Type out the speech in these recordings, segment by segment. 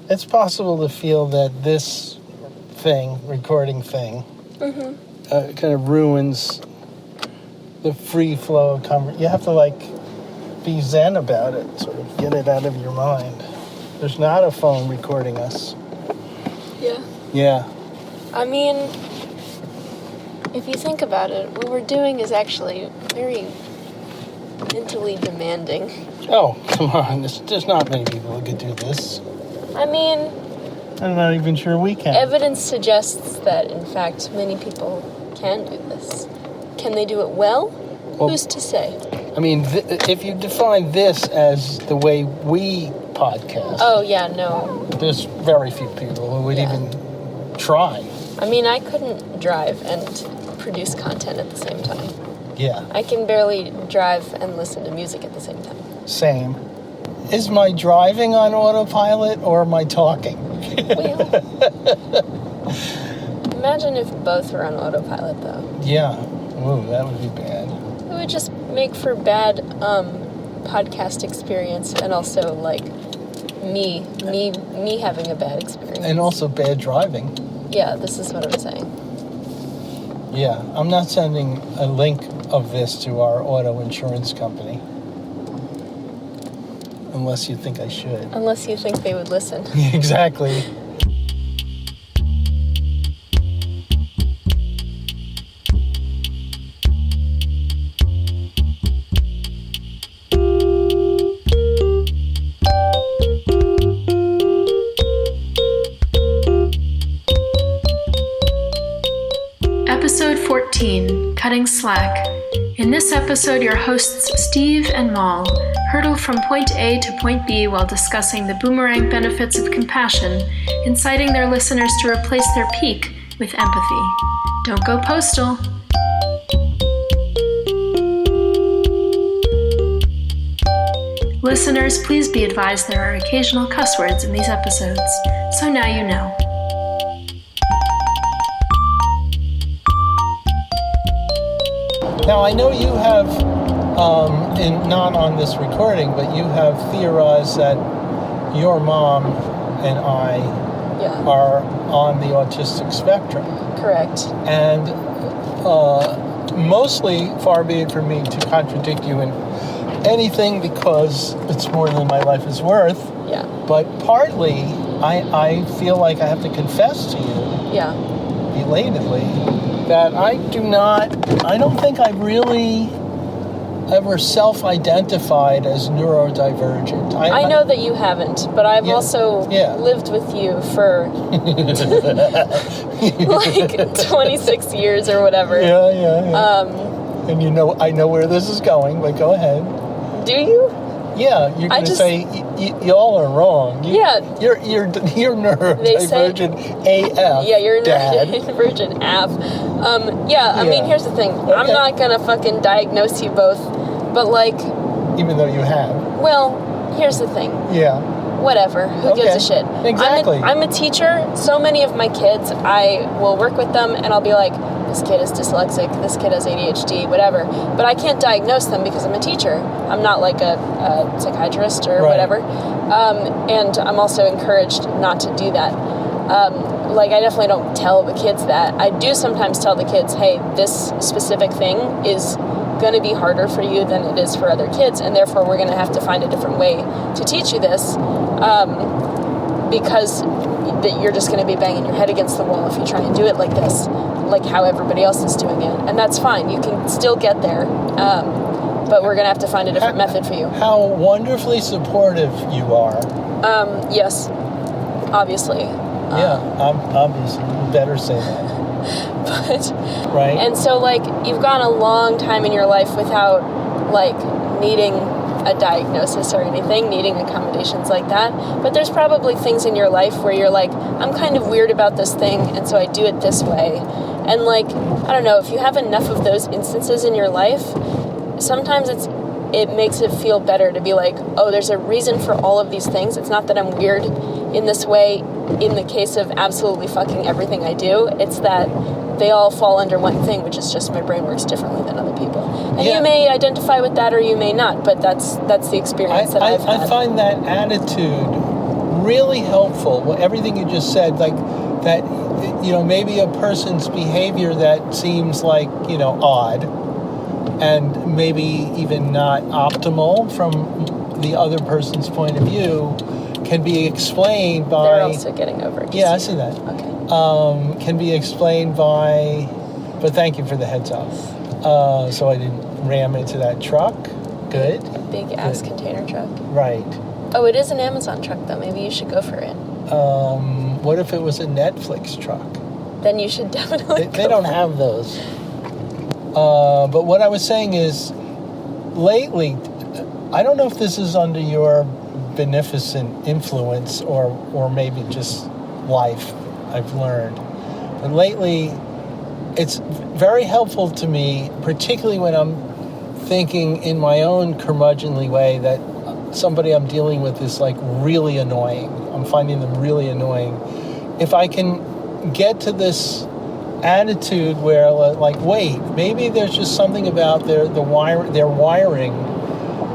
It's possible to feel that this recording thing, kind of ruins the free flow of conversation. You have to, be zen about it, sort of get it out of your mind. There's not a phone recording us. Yeah. Yeah. I mean, if you think about it, what we're doing is actually very mentally demanding. Oh, come on. There's not many people who could do this. I mean, I'm not even sure we can. Evidence suggests that, in fact, many people can do this. Can they do it well? Who's to say? I mean, if you define this as the way we podcast... Oh, yeah, no. There's very few people who would even try. I mean, I couldn't drive and produce content at the same time. Yeah. I can barely drive and listen to music at the same time. Same. Is my driving on autopilot or am I talking? Well, imagine if both were on autopilot, though. Yeah. Ooh, that would be bad. It would just make for bad podcast experience, and also me having a bad experience. And also bad driving. Yeah, this is what I'm saying. Yeah, I'm not sending a link of this to our auto insurance company. Unless you think I should. Unless you think they would listen. Exactly. Episode 14, Cutting Slack. In this episode, your hosts Steve and Mal hurtle from point A to point B while discussing the boomerang benefits of compassion, inciting their listeners to replace their pique with empathy. Don't go postal. Listeners, please be advised there are occasional cuss words in these episodes, so now you know. Now, I know you have, not on this recording, but you have theorized that your mom and I are on the autistic spectrum. Correct. And mostly, far be it from me to contradict you in anything because it's more than my life is worth. Yeah. But partly, I feel like I have to confess to you, belatedly, that I don't think I've really ever self-identified as neurodivergent. I know that you haven't, but I've also lived with you for 26 years or whatever. Yeah. And I know where this is going, but go ahead. Do you? Yeah, you're going to say y'all are wrong. You're neurodivergent AF. Yeah, you're Dad. neurodivergent AF. I mean, here's the thing. Okay. I'm not going to fucking diagnose you both, but even though you have. Well, here's the thing. Yeah. Whatever. Who gives a shit? Exactly. I'm a teacher. So many of my kids, I will work with them and I'll be like, this kid is dyslexic, this kid has ADHD, whatever. But I can't diagnose them because I'm a teacher. I'm not like a psychiatrist or whatever. And I'm also encouraged not to do that. I definitely don't tell the kids that. I do sometimes tell the kids, hey, this specific thing is going to be harder for you than it is for other kids, and therefore we're going to have to find a different way to teach you this, because you're just going to be banging your head against the wall if you try and do it like this, like how everybody else is doing it. And that's fine. You can still get there, but we're going to have to find a different method for you. How wonderfully supportive you are. Yes, obviously. Obviously. You better say that. But, right. And so, you've gone a long time in your life without, needing a diagnosis or anything, needing accommodations like that. But there's probably things in your life where you're like, I'm kind of weird about this thing, and so I do it this way. And, I don't know, if you have enough of those instances in your life, sometimes it makes it feel better to be like, oh, there's a reason for all of these things. It's not that I'm weird in this way in the case of absolutely fucking everything I do. It's that they all fall under one thing, which is just my brain works differently than other people. And Yeah. you may identify with that or you may not, but that's the experience that I've had. I find that attitude really helpful. Well, everything you just said, like that, maybe a person's behavior that seems like, odd and maybe even not optimal from the other person's point of view can be explained by... They're also getting over it. Yeah, I see that. Okay. Can be explained by... But thank you for the heads up. So I didn't ram into that truck. Good. Big ass container truck. Right. Oh, it is an Amazon truck, though. Maybe you should go for it. What if it was a Netflix truck? Then you should definitely They don't have those. But what I was saying is, lately, I don't know if this is under your beneficent influence or maybe just life, I've learned. But lately, it's very helpful to me, particularly when I'm thinking in my own curmudgeonly way that somebody I'm dealing with is like really annoying. I'm finding them really annoying. If I can get to this attitude where, like, wait, maybe there's just something about their wiring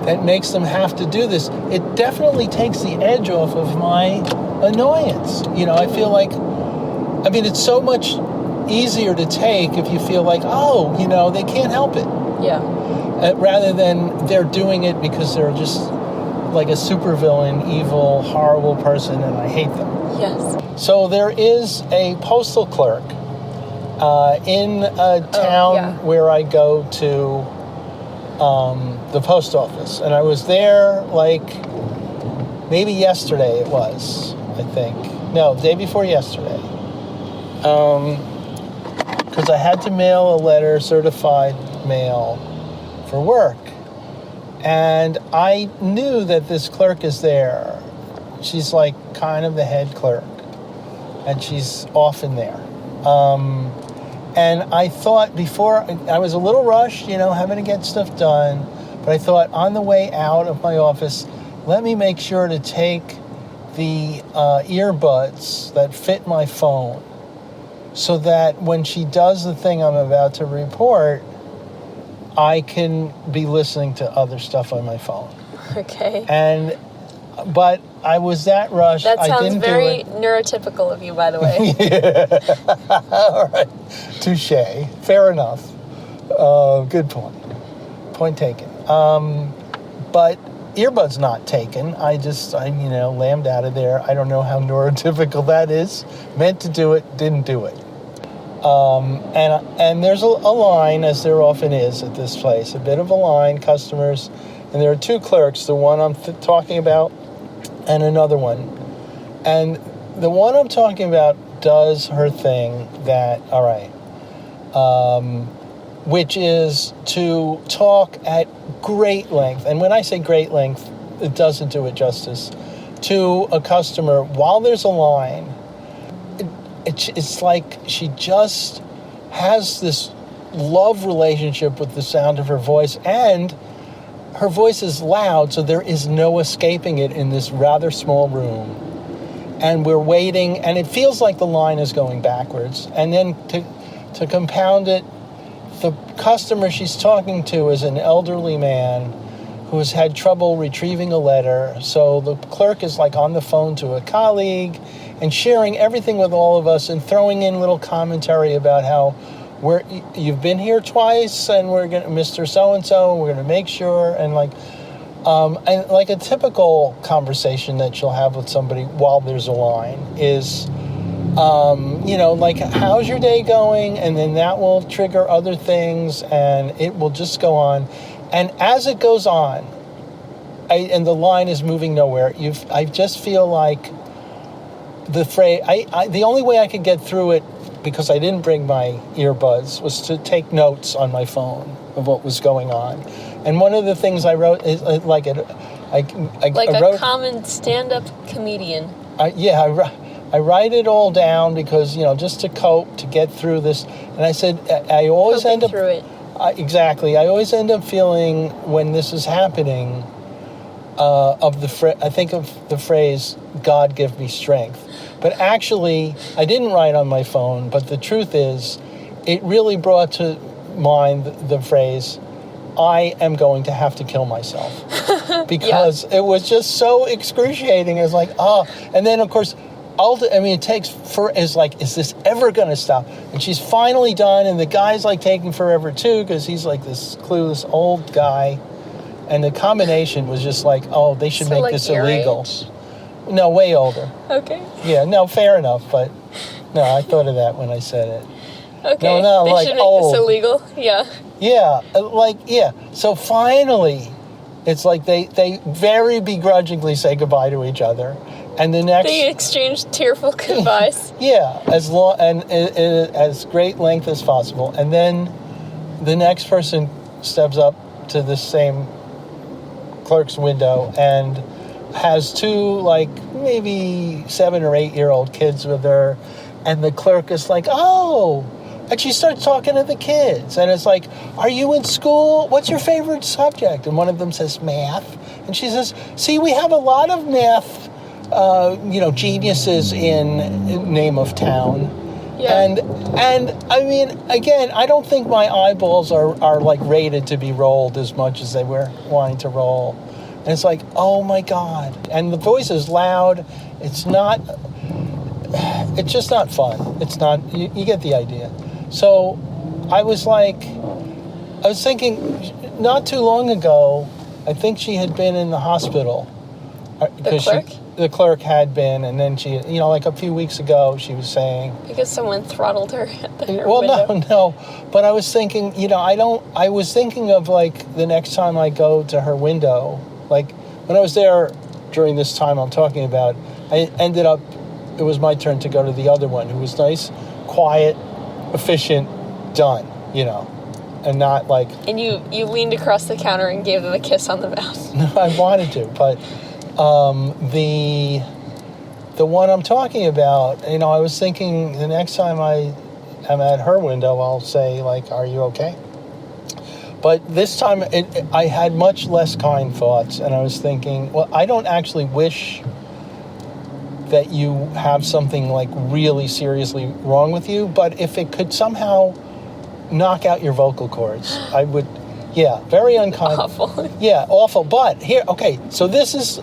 that makes them have to do this, it definitely takes the edge off of my annoyance. I feel like, it's so much easier to take if you feel like, they can't help it. Yeah. Rather than they're doing it because they're just like a supervillain, evil, horrible person, and I hate them. Yes. So there is a postal clerk in a town where I go to the post office. And I was there maybe yesterday it was, I think. No, day before yesterday. Because I had to mail a letter, certified mail, for work. And I knew that this clerk is there. She's like kind of the head clerk. And she's often there. And I thought before, I was a little rushed, having to get stuff done. But I thought on the way out of my office, let me make sure to take the earbuds that fit my phone so that when she does the thing I'm about to report, I can be listening to other stuff on my phone. Okay. But I was that rushed. That I sounds didn't very do it. neurotypical of you, by the way. Yeah. All right. Touche. Fair enough. Good point. Point taken. But earbuds not taken. I lammed out of there. I don't know how neurotypical that is. Meant to do it, didn't do it. And there's a line, as there often is at this place, a bit of a line, customers, and there are two clerks, the one I'm talking about and another one. And the one I'm talking about does her thing that, all right, which is to talk at great length. And when I say great length, it doesn't do it justice. To a customer while there's a line. It's like she just has this love relationship with the sound of her voice, and her voice is loud, so there is no escaping it in this rather small room. And we're waiting, and it feels like the line is going backwards. And then to compound it, the customer she's talking to is an elderly man who has had trouble retrieving a letter. So the clerk is like on the phone to a colleague and sharing everything with all of us and throwing in little commentary about how you've been here twice and we're going to, Mr. So-and-so, and we're going to make sure, and like a typical conversation that you'll have with somebody while there's a line is, like, how's your day going? And then that will trigger other things and it will just go on. And as it goes on, and the line is moving nowhere, I just feel like the phrase, the only way I could get through it, because I didn't bring my earbuds, was to take notes on my phone of what was going on. And one of the things I wrote is I wrote a common stand-up comedian. I write it all down because, just to cope, to get through this. And I said, I always Coping end up through it. Exactly. I always end up feeling when this is happening I think of the phrase, God give me strength. But actually, I didn't write on my phone, but the truth is, it really brought to mind the phrase, I am going to have to kill myself. Because it was just so excruciating. It was like, and then of course, it takes is this ever going to stop? And she's finally done, and the guy's like taking forever too, because he's like this clueless old guy. And the combination was just like, they should make this illegal. Age? No, way older. Okay. Yeah, no, fair enough, but no, I thought of that when I said it. Okay, no, they like should make old. this illegal, yeah. Yeah, so finally, it's like they very begrudgingly say goodbye to each other. And the next... They exchange tearful goodbyes. Yeah, as long and as great length as possible. And then the next person steps up to the same clerk's window and has two, like, maybe 7 or 8 year old kids with her. And the clerk is like, and she starts talking to the kids. And it's like, are you in school? What's your favorite subject? And one of them says math. And she says, see, we have a lot of math geniuses in name of town. Yeah. And I mean, again, I don't think my eyeballs are like rated to be rolled as much as they were wanting to roll. And it's like, oh my God. And the voice is loud. It's just not fun. It's not, you get the idea. So I was thinking not too long ago, I think she had been in the hospital. The clerk? The clerk had been, and then she, like a few weeks ago, she was saying... Because someone throttled her at the window. Well, no. But I was thinking, I was thinking of, like, the next time I go to her window, like, when I was there during this time I'm talking about, I ended up, it was my turn to go to the other one, who was nice, quiet, efficient, done, and not like... And you leaned across the counter and gave them a kiss on the mouth. No, I wanted to, but... the one I'm talking about, I was thinking the next time I am at her window, I'll say, like, are you okay? But this time I had much less kind thoughts, and I was thinking, well, I don't actually wish that you have something like really seriously wrong with you, but if it could somehow knock out your vocal cords, I would... Yeah, very unkind. Awful. Yeah, awful. But here, okay, so this is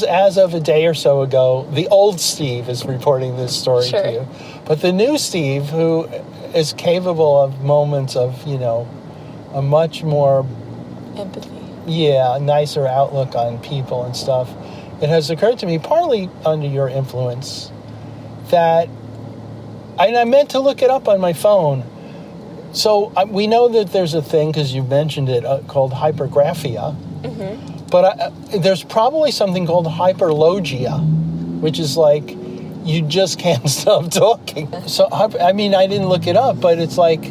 as of a day or so ago. The old Steve is reporting this story to you. But the new Steve, who is capable of moments of, a much more... empathy. Yeah, a nicer outlook on people and stuff. It has occurred to me, partly under your influence, that... And I meant to look it up on my phone. So we know that there's a thing, because you mentioned it, called hypergraphia. Mm-hmm. But there's probably something called hyperloggia, which is like you just can't stop talking. So, I mean, I didn't look it up, but it's like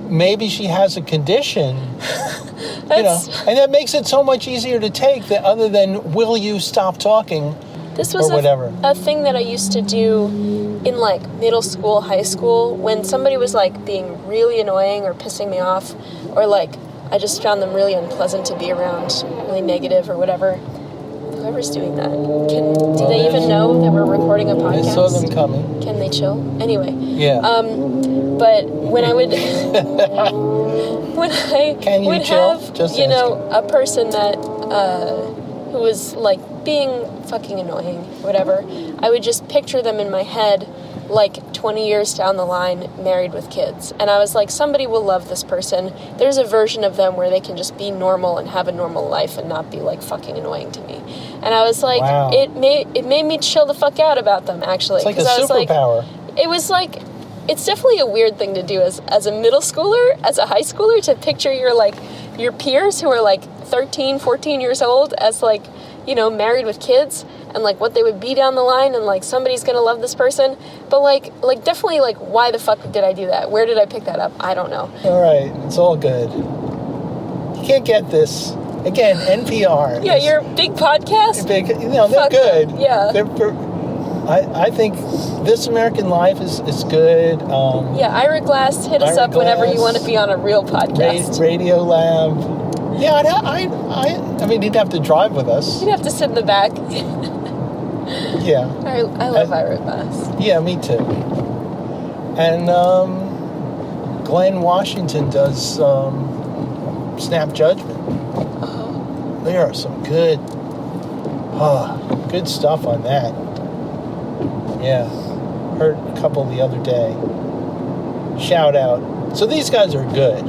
maybe she has a condition, and that makes it so much easier to take that other than will you stop talking. This was a thing that I used to do in, like, middle school, high school, when somebody was, like, being really annoying or pissing me off, or, like, I just found them really unpleasant to be around, really negative or whatever. Whoever's doing that, do they even know that we're recording a podcast? I saw them coming. Can they chill? Anyway. Yeah. But when I would... when I Can you would chill? have, Just a person that... who was, like, being fucking annoying, whatever, I would just picture them in my head, like, 20 years down the line, married with kids. And I was like, somebody will love this person. There's a version of them where they can just be normal and have a normal life and not be, like, fucking annoying to me. And I was like, wow. It made me chill the fuck out about them, actually. It's like a superpower. It was like... It's definitely a weird thing to do as a middle schooler, as a high schooler, to picture your peers who are, like, 13, 14 years old as, like, married with kids, and, like, what they would be down the line, and, like, somebody's gonna love this person. But, like definitely, like, why the fuck did I do that? Where did I pick that up? I don't know. All right, it's all good. You can't get this. Again, NPR. Yeah, your big podcast? They're good. Them. Yeah. I think This American Life is good. Ira Glass, hit us up whenever you want to be on a real podcast. Radio Lab. Yeah, I mean, he'd have to drive with us. You'd have to sit in the back. Yeah. I love Ira Glass. Yeah, me too. And Glenn Washington does Snap Judgment. There are some good stuff on that. Yeah, heard a couple the other day. Shout out. So these guys are good.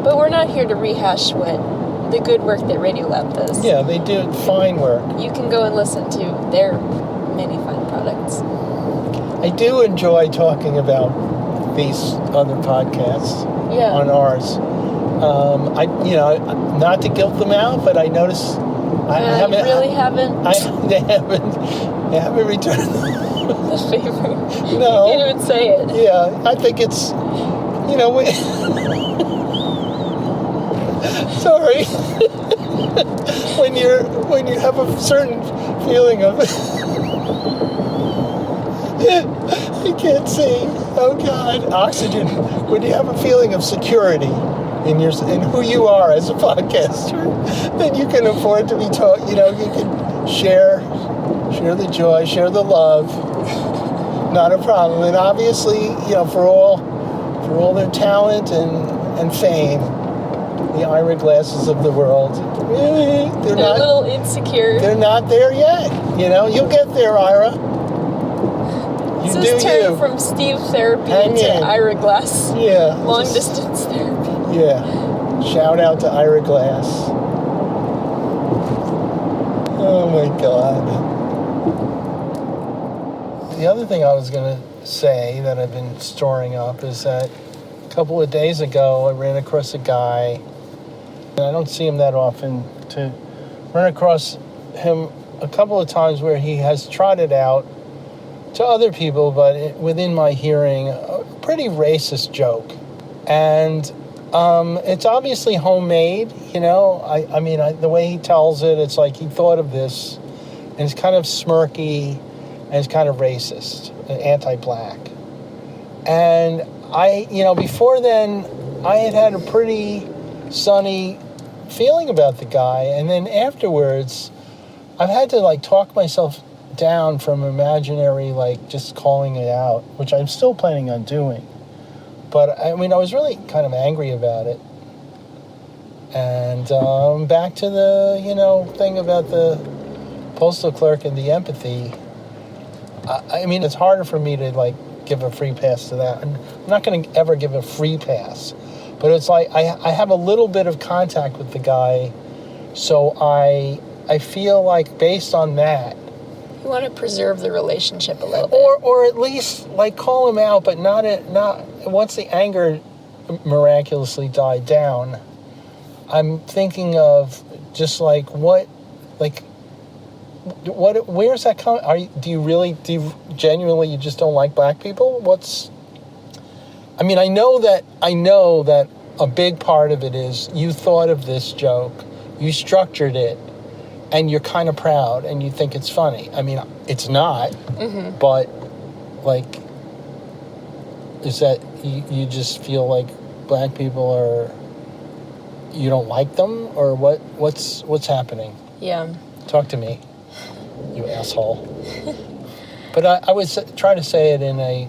But we're not here to rehash what the good work that Radiolab does. Yeah, they do fine work. You can go and listen to their many fine products. I do enjoy talking about these other podcasts on ours. Not to guilt them out, but I notice I haven't. You really haven't? They haven't returned the favor. No. You can't even say it. Yeah, I think it's, sorry. when you have a certain feeling of you can't see. Oh God, oxygen. When you have a feeling of security in who you are as a podcaster, then you can afford to be taught. You can share the joy, share the love. Not a problem. And obviously, for all their talent and fame, the Ira Glasses of the world, they're a little insecure. They're not there yet. You'll get there, Ira. This is turned from Steve therapy to Ira Glass. Yeah. Long distance therapy. Yeah. Shout out to Ira Glass. Oh my God. The other thing I was going to say that I've been storing up is that a couple of days ago I ran across a guy, and I don't see him that often, to run across him a couple of times where he has trotted out to other people, but within my hearing, a pretty racist joke. And it's obviously homemade, the way he tells it, it's like he thought of this, and it's kind of smirky, and it's kind of racist, anti-black. And before then, I had a pretty sunny feeling about the guy, and then afterwards, I've had to talk myself down from imaginary, just calling it out, which I'm still planning on doing. But I was really kind of angry about it. And back to the, thing about the postal clerk and the empathy. It's harder for me to give a free pass to that. I'm not going to ever give a free pass, but it's I have a little bit of contact with the guy, so I feel like based on that, you want to preserve the relationship a little bit, or at least call him out, but not once the anger miraculously died down. I'm thinking of just where's that coming? Do you genuinely, you just don't like black people? I know that a big part of it is you thought of this joke, you structured it, and you're kind of proud and you think it's funny. It's not, but is that you just feel like black people you don't like them, or what's happening? Yeah. Talk to me, you asshole. But I was trying to say it in a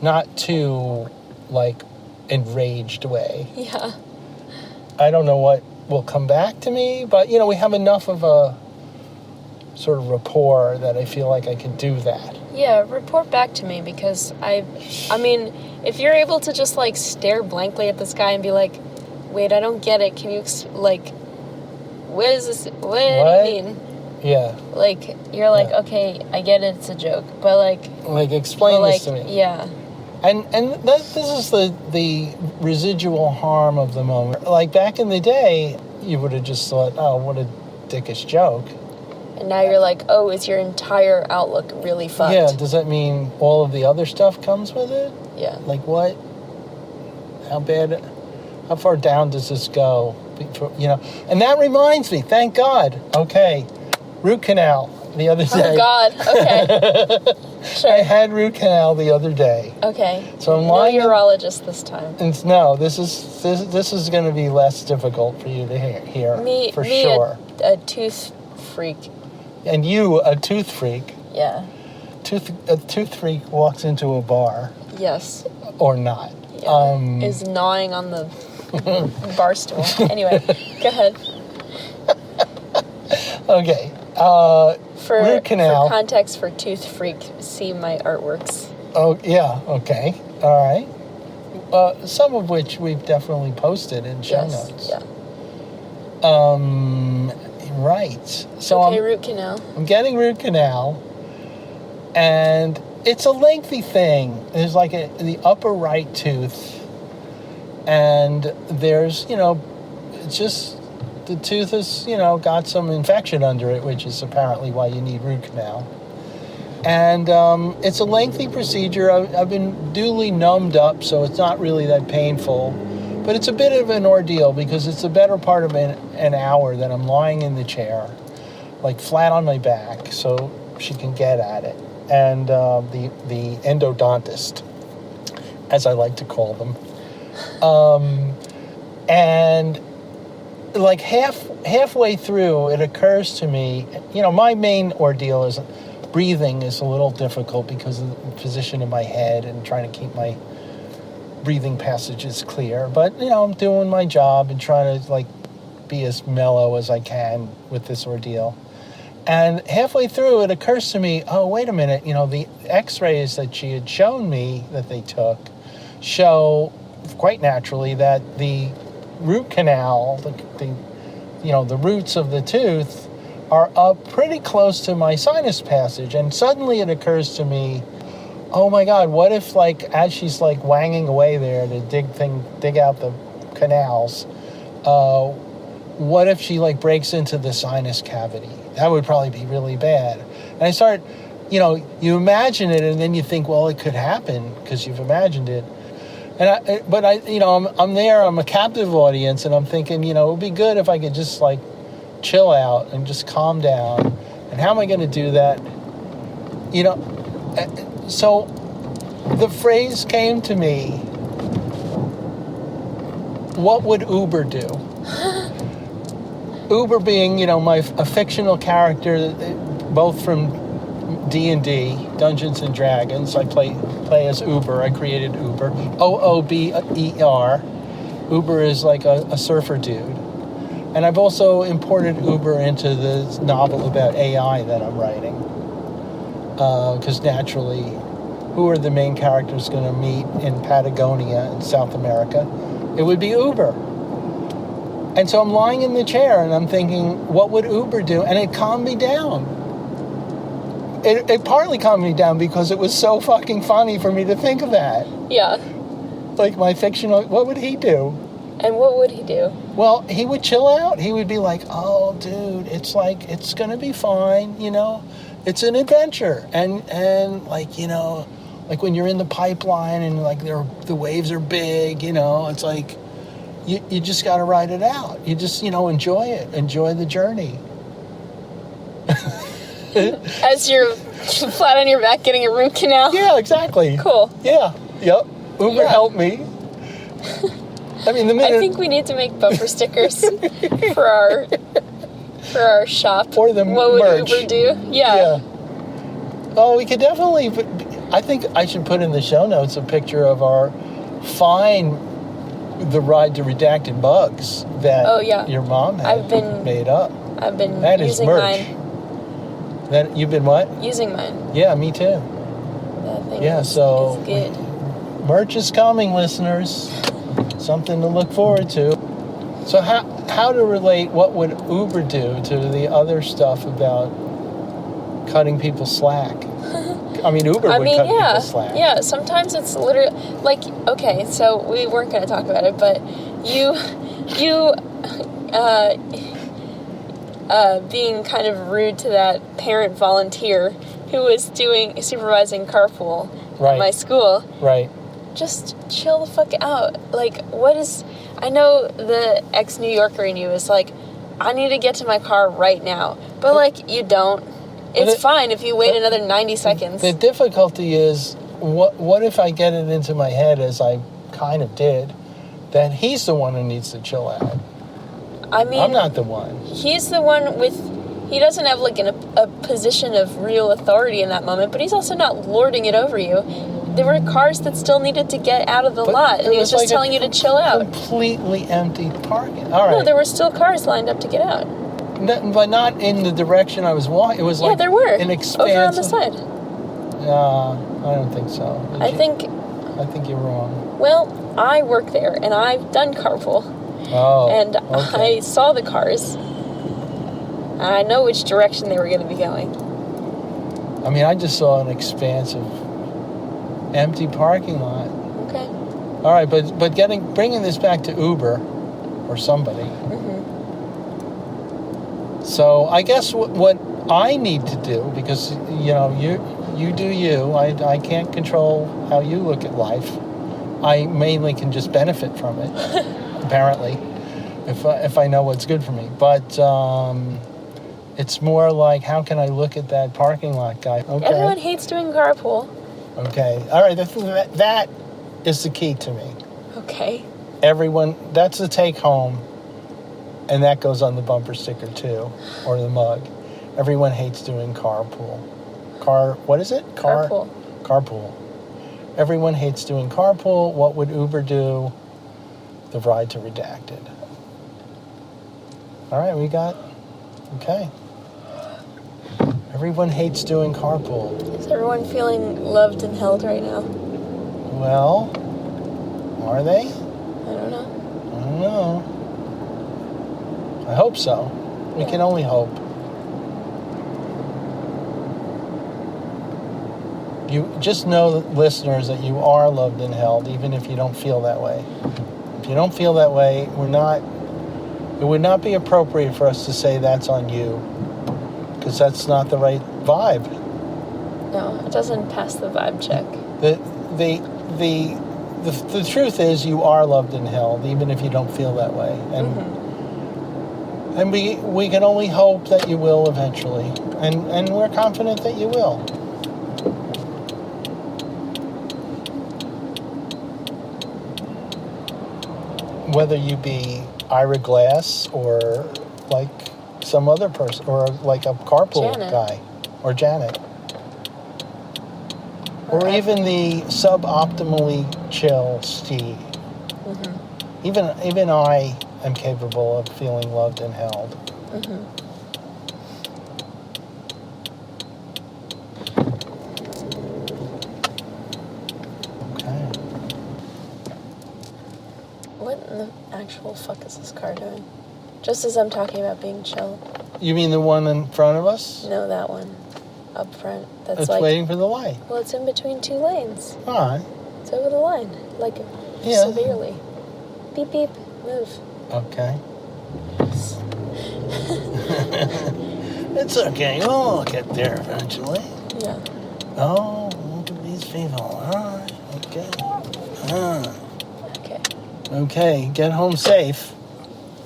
not too enraged way. Yeah. I don't know what will come back to me, but we have enough of a sort of rapport that I feel like I can do that. Yeah, report back to me, because if you're able to just stare blankly at this guy and be like, wait, I don't get it, can you what is this, what do you mean? Yeah. You're okay, I get it, it's a joke, but explain this to me. Yeah. And this is the residual harm of the moment. Back in the day, you would have just thought, oh, what a dickish joke. And now you're oh, is your entire outlook really fucked? Yeah, does that mean all of the other stuff comes with it? Yeah. What? How far down does this go? And that reminds me, thank God. Okay, root canal the other day. Oh God, okay. Sure. I had root canal the other day. Okay. So I'm lying. No urologist this time. No, this is going to be less difficult for you to hear. For sure. A tooth freak. And you, a tooth freak. Yeah. A tooth freak walks into a bar. Yes. Or not. is gnawing on the bar stool. Anyway, go ahead. Okay. Root canal. For context, for Tooth Freak, see my artworks. Oh, yeah. Okay. All right. Some of which we've definitely posted in show notes. Yeah. Right. So okay, root canal. I'm getting root canal, and it's a lengthy thing. There's like the upper right tooth, and there's, it's just the tooth has, got some infection under it, which is apparently why you need root canal. And it's a lengthy procedure. I've been duly numbed up, so it's not really that painful. But it's a bit of an ordeal because it's the better part of an hour that I'm lying in the chair, like flat on my back, so she can get at it. And the endodontist, as I like to call them. And like halfway through, it occurs to me, my main ordeal is breathing is a little difficult because of the position of my head and trying to keep my breathing passages clear. But, I'm doing my job and trying to, be as mellow as I can with this ordeal. And halfway through, it occurs to me, oh, wait a minute, the x-rays that she had shown me that they took show quite naturally that the root canal, the roots of the tooth are up pretty close to my sinus passage. And suddenly it occurs to me, oh my God, what if as she's wanging away there to dig out the canals, what if she breaks into the sinus cavity? That would probably be really bad. And I start, you imagine it and then you think, well, it could happen because you've imagined it. And I'm there, I'm a captive audience, and I'm thinking, it would be good if I could just chill out and just calm down. And how am I going to do that? So the phrase came to me, what would Uber do? Uber being, a fictional character, both from D&D, Dungeons and Dragons. I play as Uber. I created Uber. Oober. Uber is a surfer dude. And I've also imported Uber into the novel about AI that I'm writing. Because naturally, who are the main characters going to meet in Patagonia in South America? It would be Uber. And so I'm lying in the chair and I'm thinking, what would Uber do? And it calmed me down. It partly calmed me down because it was so fucking funny for me to think of that. Yeah. My fictional, what would he do? And what would he do? Well, he would chill out. He would be like, oh, dude, it's going to be fine, It's an adventure. And when you're in the pipeline and the waves are big, it's you just got to ride it out. You just, enjoy it. Enjoy the journey. As you're flat on your back getting a root canal? Yeah, exactly. Cool. Yeah. Yep. Uber helped me. I mean, I think we need to make bumper stickers for our shop. Or the what merch. Would Uber do? Yeah. Oh, we could definitely. I think I should put in the show notes a picture of our the ride to Redacted Bugs that your mom had made up. I've been that using is merch. mine. That you've been what? Using mine. Yeah, me too. That thing is good. Merch is coming, listeners. Something to look forward to. So how to relate what would Uber do to the other stuff about cutting people slack? I mean, Uber would cut people slack. Yeah, sometimes it's literally, okay, so we weren't going to talk about it, but you being kind of rude to that parent volunteer who was supervising carpool at my school. Right. Just chill the fuck out. I know the ex-New Yorker in you is I need to get to my car right now. But, you don't. It's fine if you wait another 90 seconds. The difficulty is, what if I get it into my head, as I kind of did, that he's the one who needs to chill out? I mean, I'm not the one. He's the one he doesn't have a position of real authority in that moment, but he's also not lording it over you. there were cars that still needed to get out of the lot, and he was just telling you to chill out. Completely empty parking. All right. No, there were still cars lined up to get out. No, but not in the direction I was walking. It was like there were. an expanse. Over on the side. I don't think so. I think you're wrong. Well, I work there, and I've done carpool. Oh. And okay. I saw the cars. I know which direction they were going to be going. I mean, I just saw an expansive empty parking lot. Okay. All right, but bringing this back to Uber or somebody. Mm-hmm. So I guess what I need to do, because you do you. I can't control how you look at life. I mainly can just benefit from it, apparently, if I know what's good for me. But it's more like, how can I look at that parking lot guy? Okay. Everyone hates doing carpool. Okay. All right. That is the key to me. Okay. Everyone, that's the take home, and that goes on the bumper sticker too, or the mug. Everyone hates doing carpool. What is it? Carpool. Everyone hates doing carpool. What would Uber do? The ride to Redacted. All right, okay. Everyone hates doing carpool. Is everyone feeling loved and held right now? Well, are they? I don't know. I hope so. We can only hope. You just know, listeners, that you are loved and held, even if you don't feel that way. If you don't feel that way, it would not be appropriate for us to say that's on you, because that's not the right vibe. No, it doesn't pass the vibe check. The truth is, you are loved and held, even if you don't feel that way. And and we can only hope that you will eventually. And we're confident that you will. Whether you be Ira Glass or like some other person, or like a carpool guy, or Janet. Or even the suboptimally chill Steve. Mm-hmm. Even I am capable of feeling loved and held. Mm-hmm. Okay. What in the actual fuck is this car doing? Just as I'm talking about being chill. You mean the one in front of us? No, that one. Up front. It's waiting for the light. Well, it's in between two lanes. All right. It's over the line. Like, severely. Beep, beep. Move. Okay. It's okay. We'll get there eventually. Yeah. Oh, look at these people. All right. Okay. Okay. Okay. Get home safe.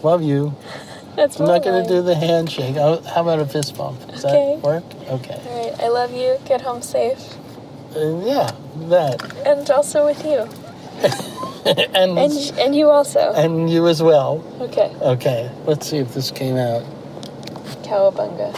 Love you. That's I'm not going to do the handshake. How about a fist bump? Does that work? Okay. All right. I love you. Get home safe. Yeah, that. And also with you. and you also. And you as well. Okay. Okay. Let's see if this came out. Cowabunga.